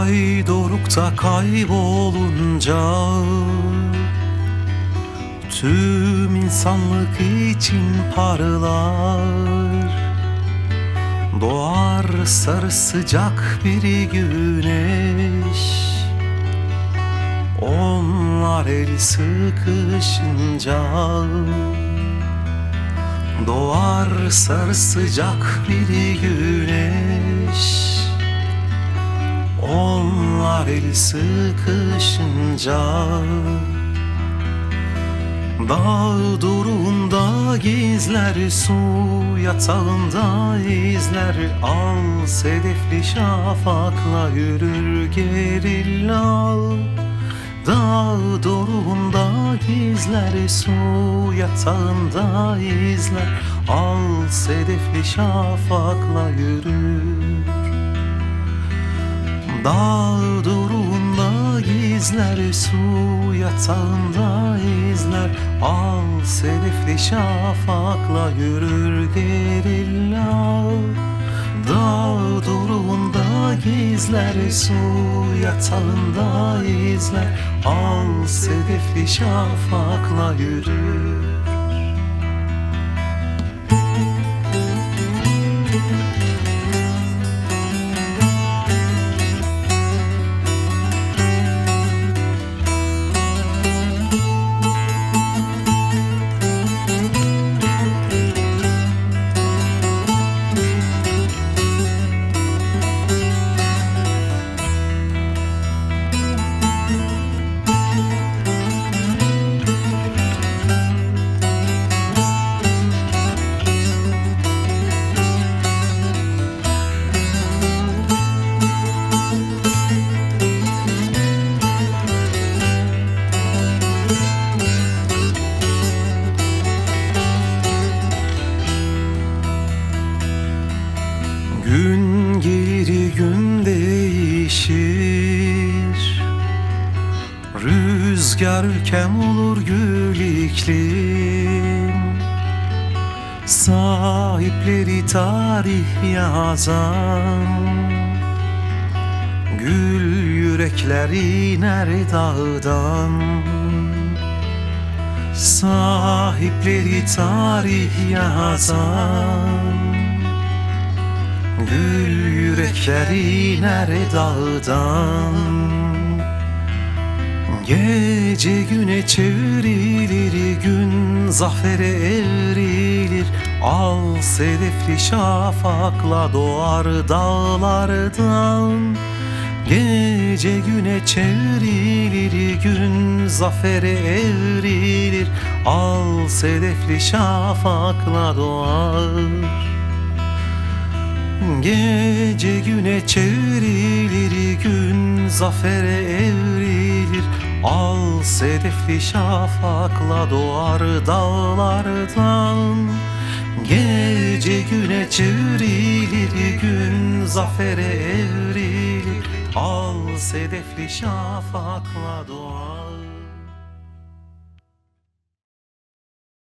Ay dorukta kaybolunca tüm insanlık için parlar. Doğar sarı sıcak bir güneş, onlar el sıkışınca. Doğar sarı sıcak bir güneş, onlar el sıkışınca. Dağ durumda gizler, su yatağında izler. Al sedefli şafakla yürür gerilla. Dağ durumda gizler, su yatağında izler. Al sedefli şafakla yürür. Dağ durumda gizler, su yatağında izler. Al sedefli şafakla yürür gerilla. Dağ durumda gizler, su yatağında izler. Al sedefli şafakla yürür. Gün gelir gün değişir, rüzgar ülkem olur gül iklim. Sahipleri tarih yazan gül yürekler iner dağdan. Sahipleri tarih yazan gül yürekler iner dağdan. Gece güne çevrilir, gün zafere evrilir. Al sedefli şafakla doğar dağlardan. Gece güne çevrilir, gün zafere evrilir. Al sedefli şafakla doğar. Gece güne çevrilir, gün zafere evrilir. Al sedefli şafakla doğar dağlardan. Gece güne çevrilir, gün zafere evrilir. Al sedefli şafakla doğar.